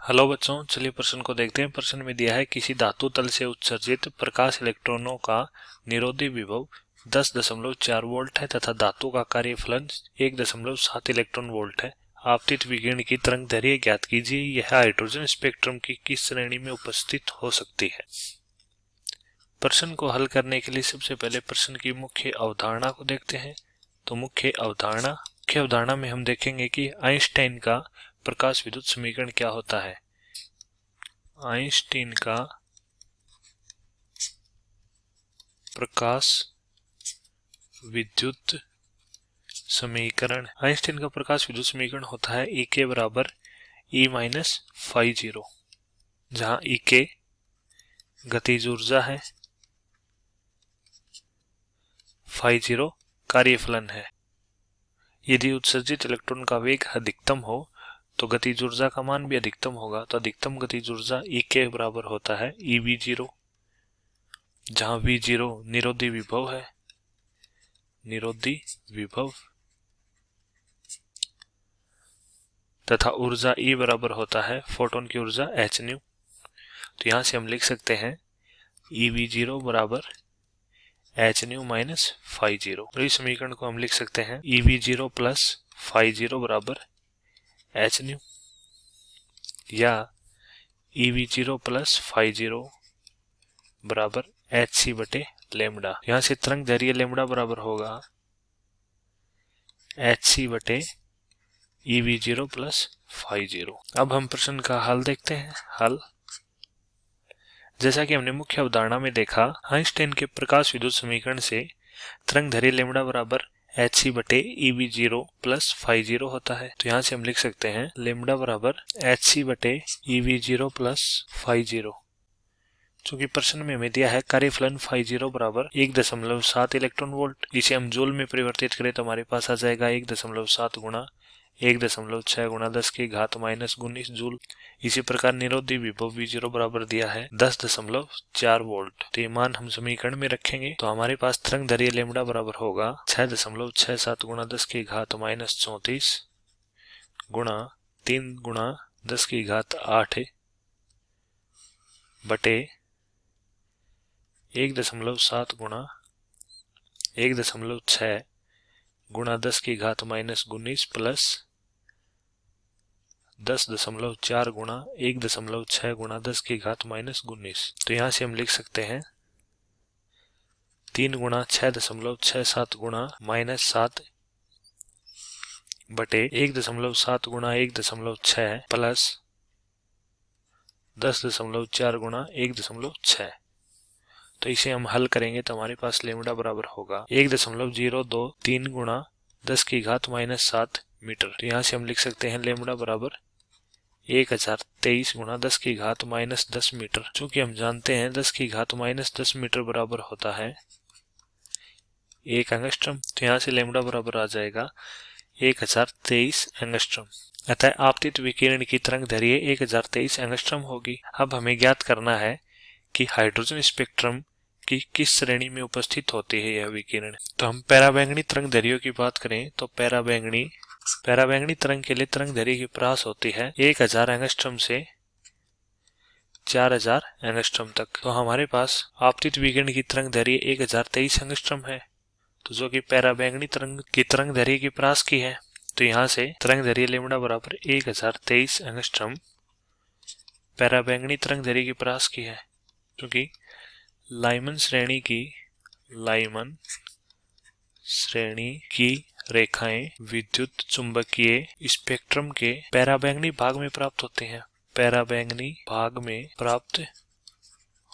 Hello बच्चों, चलिए प्रश्न को देखते हैं। प्रश्न में दिया है किसी धातु तल से उत्सर्जित प्रकाश इलेक्ट्रॉनों का निरोधी विभव 10.4 वोल्ट है तथा धातु का कार्यफलन 1.7 इलेक्ट्रॉन वोल्ट है। आपतित विकिरण की तरंगदैर्घ्य ज्ञात कीजिए। यह हाइड्रोजन स्पेक्ट्रम की किस श्रेणी में उपस्थित हो सकती है। प्रश्न को हल करने के लिए सबसे पहले प्रश्न की मुख्य अवधारणा को देखते हैं। तो मुख्य अवधारणा में हम देखेंगे कि आइंस्टाइन का प्रकाश विद्युत समीकरण क्या होता है। आइंस्टाइन का प्रकाश विद्युत समीकरण होता है E के बराबर E माइनस फाई जीरो, जहां E के गतिज ऊर्जा है, फाई जीरो कार्यफलन है। यदि उत्सर्जित इलेक्ट्रॉन का वेग अधिकतम हो तो गतिज ऊर्जा का मान भी अधिकतम होगा। तो अधिकतम गतिज ऊर्जा E के बराबर होता है EV0, जहां V0 निरोधी विभव है, तथा ऊर्जा E बराबर होता है फोटोन की ऊर्जा hν। तो यहां से हम लिख सकते हैं EV0 बराबर hν माइनस फाई जीरो। तो इस समीकरण को हम लिख सकते हैं EV0 प्लस फाई जीरो बराबर hν, या EV0 प्लस फाई जीरो बराबर hc बटे लेमडा। यहां से तरंगदैर्घ्य लेमडा बराबर होगा hc बटे EV0 प्लस फाई जीरो। अब हम प्रश्न का हल देखते हैं। हल जैसा कि हमने मुख्य अवधारणा में देखा, आइंस्टाइन के प्रकाश विद्युत समीकरण से तरंगदैर्घ्य लेमडा बराबर hc बटे EV0 प्लस फाई जीरो होता है। तो यहाँ से हम लिख सकते हैं लेमडा बराबर hc बटे EV0 प्लस फाई जीरो। चूंकि प्रश्न में हमें दिया है कार्यफलन फाई जीरो बराबर 1.7 इलेक्ट्रॉन वोल्ट, इसे हम जूल में परिवर्तित करें तो हमारे पास आ जाएगा 1.7 गुणा 1.6 गुणा 10 की घात माइनस 19 जूल। इसी प्रकार निरोधी विभव V0 बराबर दिया है 10.4 वोल्ट। तो ये मान हम समीकरण में रखेंगे तो हमारे पास तरंगदैर्घ्य लेमडा बराबर होगा 6.67 गुणा 10 की घात माइनस 34 गुणा 3 गुणा 10 की घात 8 बटे 1.7 गुणा 1.6 गुणा 10 की घात माइनस 19 प्लस 10.4 गुणा 1.6 गुणा 10 की घात माइनस 19। तो यहाँ से हम लिख सकते हैं 3 गुणा 6.67 गुणा माइनस 7 बटे 1.7 गुणा 1.6 प्लस 10.4 गुणा 1.6। तो इसे हम हल करेंगे तो हमारे पास लेमडा बराबर होगा 1.023 गुणा 10 की घात माइनस 7 मीटर। तो यहाँ से हम लिख सकते हैं लेमडा बराबर 1023 गुणा 10 की घात माइनस 10 मीटर। चूंकि हम जानते हैं 10 की घात माइनस 10 मीटर बराबर होता है 1 एंगस्ट्रम। तो यहाँ से लेमडा बराबर आ जाएगा 1023 एंगस्ट्रम। अतः आपतित विकिरण की तरंगदैर्घ्य 1023 एंगस्ट्रम होगी। अब हमें ज्ञात करना है कि हाइड्रोजन स्पेक्ट्रम की किस श्रेणी में उपस्थित होती है यह विकिरण। तो हम पराबैंगनी तरंगदैर्घ्य की बात करें तो पराबैंगनी तरंग के लिए तरंगदैर्घ्य की प्रकाश होती है 1000 एंगस्ट्रम से 4000 एंगस्ट्रम तक। तो हमारे पास आपतित विकिरण की तरंगदैर्घ्य 1023 एंगस्ट्रम है, तो जो कि पराबैंगनी तरंग की तरंगदैर्घ्य की प्रकाश की है। तो यहाँ से तरंगदैर्घ्य लेमडा बराबर 1023 एंगस्ट्रम पराबैंगनी तरंगदैर्घ्य की प्रकाश की है, क्योंकि लाइमन श्रेणी की रेखाएं विद्युत चुंबकीय स्पेक्ट्रम के पराबैंगनी भाग में प्राप्त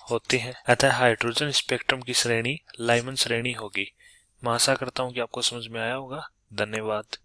होते हैं। अतः हाइड्रोजन स्पेक्ट्रम की श्रेणी लाइमन श्रेणी होगी। मैं आशा करता हूं कि आपको समझ में आया होगा। धन्यवाद।